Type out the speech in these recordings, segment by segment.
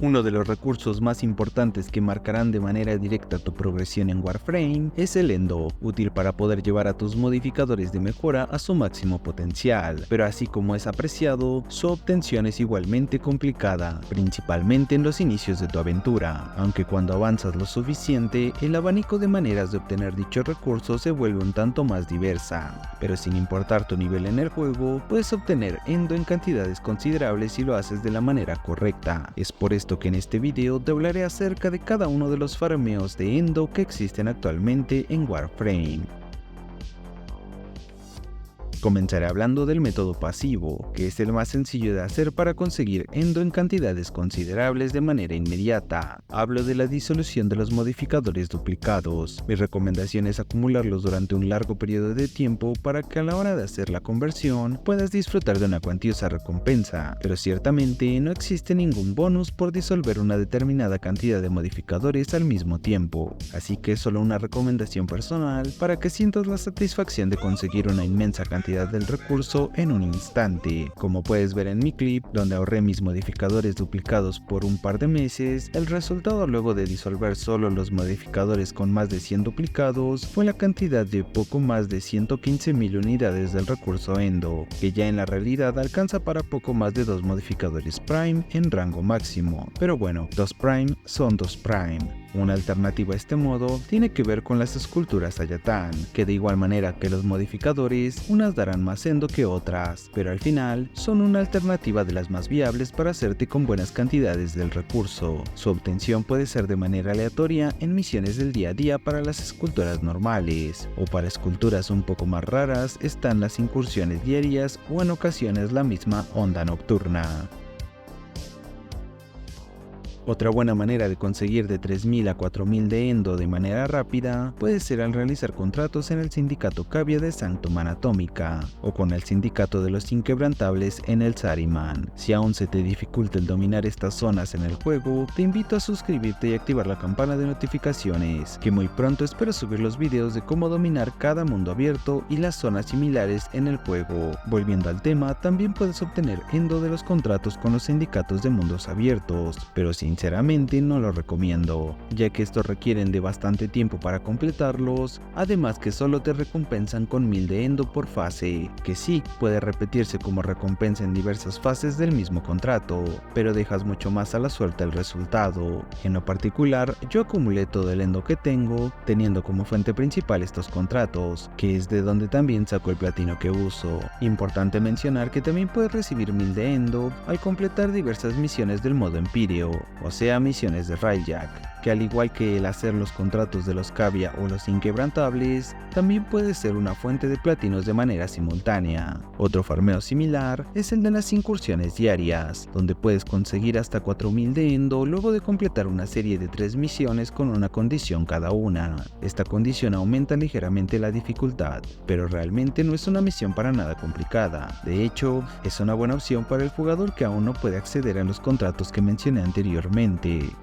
Uno de los recursos más importantes que marcarán de manera directa tu progresión en Warframe es el Endo, útil para poder llevar a tus modificadores de mejora a su máximo potencial, pero así como es apreciado, su obtención es igualmente complicada, principalmente en los inicios de tu aventura, aunque cuando avanzas lo suficiente, el abanico de maneras de obtener dichos recursos se vuelve un tanto más diversa, pero sin importar tu nivel en el juego, puedes obtener Endo en cantidades considerables si lo haces de la manera correcta. Es por esto que en este video te hablaré acerca de cada uno de los farmeos de Endo que existen actualmente en Warframe. Comenzaré hablando del método pasivo, que es el más sencillo de hacer para conseguir Endo en cantidades considerables de manera inmediata. Hablo de la disolución de los modificadores duplicados. Mi recomendación es acumularlos durante un largo periodo de tiempo para que a la hora de hacer la conversión puedas disfrutar de una cuantiosa recompensa, pero ciertamente no existe ningún bonus por disolver una determinada cantidad de modificadores al mismo tiempo, así que es solo una recomendación personal para que sientas la satisfacción de conseguir una inmensa cantidad del recurso en un instante. Como puedes ver en mi clip, donde ahorré mis modificadores duplicados por un par de meses, el resultado luego de disolver solo los modificadores con más de 100 duplicados fue la cantidad de poco más de 115.000 unidades del recurso Endo, que ya en la realidad alcanza para poco más de 2 modificadores Prime en rango máximo. Pero bueno, 2 Prime son 2 Prime. Una alternativa a este modo tiene que ver con las esculturas Ayatán, que de igual manera que los modificadores, unas darán más Endo que otras, pero al final son una alternativa de las más viables para hacerte con buenas cantidades del recurso. Su obtención puede ser de manera aleatoria en misiones del día a día para las esculturas normales, o para esculturas un poco más raras están las incursiones diarias o en ocasiones la misma onda nocturna. Otra buena manera de conseguir de 3.000 a 4.000 de Endo de manera rápida puede ser al realizar contratos en el Sindicato Cavia de Sanctum Anatómica o con el Sindicato de los Inquebrantables en el Saariman. Si aún se te dificulta el dominar estas zonas en el juego, te invito a suscribirte y activar la campana de notificaciones, que muy pronto espero subir los videos de cómo dominar cada mundo abierto y las zonas similares en el juego. Volviendo al tema, también puedes obtener Endo de los contratos con los sindicatos de mundos abiertos, pero sinceramente no lo recomiendo, ya que estos requieren de bastante tiempo para completarlos, además que solo te recompensan con 1000 de Endo por fase, que sí, puede repetirse como recompensa en diversas fases del mismo contrato, pero dejas mucho más a la suerte el resultado. En lo particular, yo acumulé todo el Endo que tengo, teniendo como fuente principal estos contratos, que es de donde también saco el platino que uso. Importante mencionar que también puedes recibir 1000 de Endo al completar diversas misiones del modo Empirio, o sea misiones de Railjack, que al igual que el hacer los contratos de los Cavia o los Inquebrantables, también puede ser una fuente de platinos de manera simultánea. Otro farmeo similar es el de las incursiones diarias, donde puedes conseguir hasta 4000 de Endo luego de completar una serie de 3 misiones con una condición cada una. Esta condición aumenta ligeramente la dificultad, pero realmente no es una misión para nada complicada. De hecho, es una buena opción para el jugador que aún no puede acceder a los contratos que mencioné anteriormente.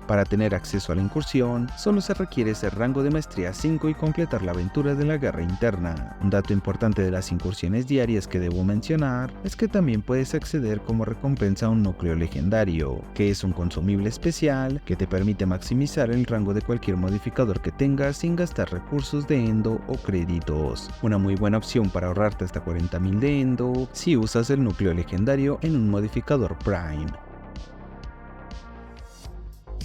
Para tener acceso a la incursión, solo se requiere ser rango de maestría 5 y completar la aventura de la guerra interna. Un dato importante de las incursiones diarias que debo mencionar es que también puedes acceder como recompensa a un núcleo legendario, que es un consumible especial que te permite maximizar el rango de cualquier modificador que tengas sin gastar recursos de Endo o créditos. Una muy buena opción para ahorrarte hasta 40.000 de Endo si usas el núcleo legendario en un modificador Prime.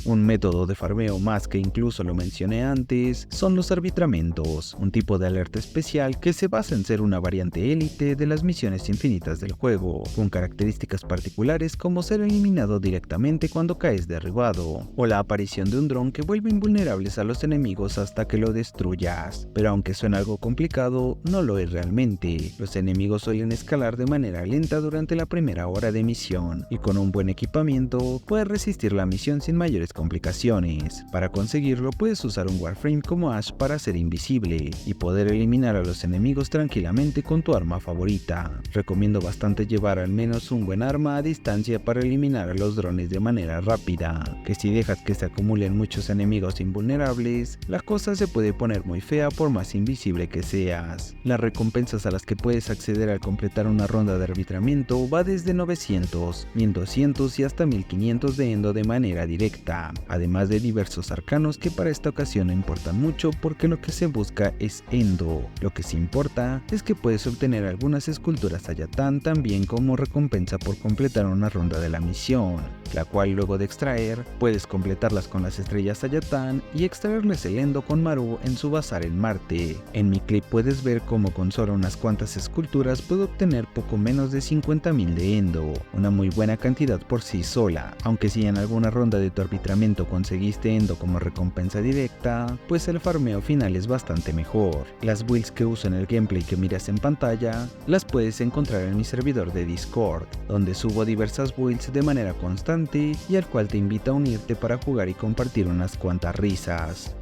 Un método de farmeo más que incluso lo mencioné antes son los arbitramentos, un tipo de alerta especial que se basa en ser una variante élite de las misiones infinitas del juego, con características particulares como ser eliminado directamente cuando caes derribado, o la aparición de un dron que vuelve invulnerables a los enemigos hasta que lo destruyas. Pero aunque suena algo complicado, no lo es realmente. Los enemigos suelen escalar de manera lenta durante la primera hora de misión, y con un buen equipamiento puedes resistir la misión sin mayores complicaciones. Para conseguirlo puedes usar un Warframe como Ash para ser invisible y poder eliminar a los enemigos tranquilamente con tu arma favorita. Recomiendo bastante llevar al menos un buen arma a distancia para eliminar a los drones de manera rápida, que si dejas que se acumulen muchos enemigos invulnerables, la cosa se puede poner muy fea por más invisible que seas. Las recompensas a las que puedes acceder al completar una ronda de arbitramiento va desde 900, 1200 y hasta 1500 de endo de manera directa, además de diversos arcanos que para esta ocasión no importan mucho porque lo que se busca es endo. Lo que sí importa es que puedes obtener algunas esculturas Sayatan también como recompensa por completar una ronda de la misión, la cual luego de extraer puedes completarlas con las estrellas Sayatan y extraerles el endo con Maru en su bazar en Marte. En mi clip puedes ver cómo con solo unas cuantas esculturas puedo obtener poco menos de 50.000 de endo, una muy buena cantidad por sí sola, aunque si en alguna ronda de tu arbitramiento conseguiste endo como recompensa directa, pues el farmeo final es bastante mejor. Las builds que uso en el gameplay que miras en pantalla, las puedes encontrar en mi servidor de Discord, donde subo diversas builds de manera constante y al cual te invito a unirte para jugar y compartir unas cuantas risas.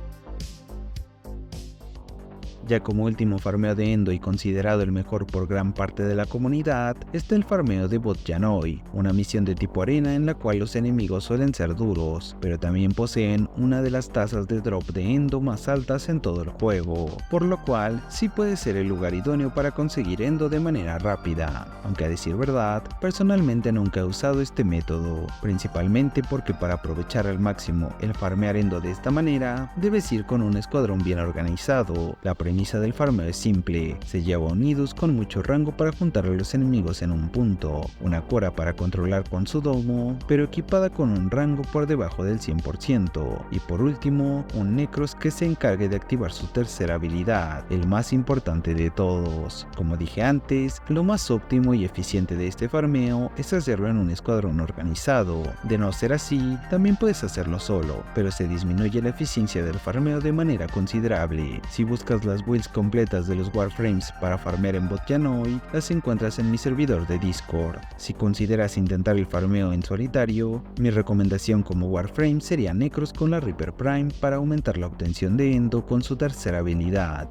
Ya como último farmeo de endo y considerado el mejor por gran parte de la comunidad, está el farmeo de Bot Yanoi, una misión de tipo arena en la cual los enemigos suelen ser duros, pero también poseen una de las tasas de drop de endo más altas en todo el juego, por lo cual sí puede ser el lugar idóneo para conseguir endo de manera rápida, aunque a decir verdad, personalmente nunca he usado este método, principalmente porque para aprovechar al máximo el farmear endo de esta manera, debes ir con un escuadrón bien organizado. La premisa del farmeo es simple, se lleva unidos con mucho rango para juntar a los enemigos en un punto, una Cora para controlar con su domo, pero equipada con un rango por debajo del 100%, y por último, un Necros que se encargue de activar su tercera habilidad, el más importante de todos. Como dije antes, lo más óptimo y eficiente de este farmeo es hacerlo en un escuadrón organizado, de no ser así, también puedes hacerlo solo, pero se disminuye la eficiencia del farmeo de manera considerable. Si buscas las builds completas de los Warframes para farmear en Bot Yanoi, las encuentras en mi servidor de Discord. Si consideras intentar el farmeo en solitario, mi recomendación como Warframe sería Necros con la Reaper Prime para aumentar la obtención de endo con su tercera habilidad.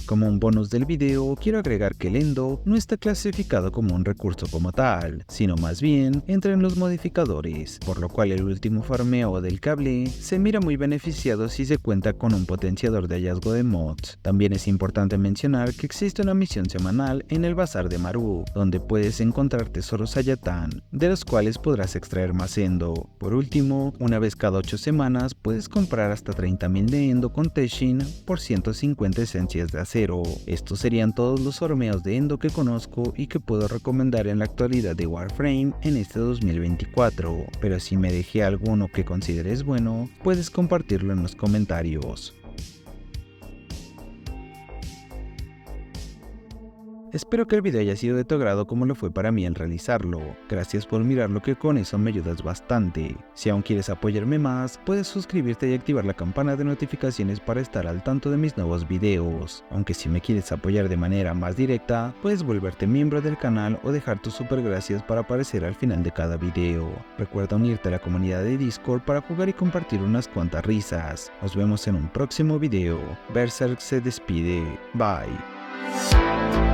Como un bonus del video, quiero agregar que el endo no está clasificado como un recurso como tal, sino más bien entra en los modificadores, por lo cual el último farmeo del cable se mira muy beneficiado si se cuenta con un potenciador de hallazgo de mods. También es importante mencionar que existe una misión semanal en el bazar de Maru, donde puedes encontrar tesoros Sayatan, de los cuales podrás extraer más endo. Por último, una vez cada 8 semanas puedes comprar hasta 30.000 de endo con Teshin por 150 esencias de acero. Estos serían todos los farmeos de endo que conozco y que puedo recomendar en la actualidad de Warframe en este 2024, pero si me dejé alguno que consideres bueno, puedes compartirlo en los comentarios. Espero que el video haya sido de tu agrado como lo fue para mí al realizarlo. Gracias por mirarlo, que con eso me ayudas bastante. Si aún quieres apoyarme más, puedes suscribirte y activar la campana de notificaciones para estar al tanto de mis nuevos videos. Aunque si me quieres apoyar de manera más directa, puedes volverte miembro del canal o dejar tus super gracias para aparecer al final de cada video. Recuerda unirte a la comunidad de Discord para jugar y compartir unas cuantas risas. Nos vemos en un próximo video. Berserk se despide. Bye.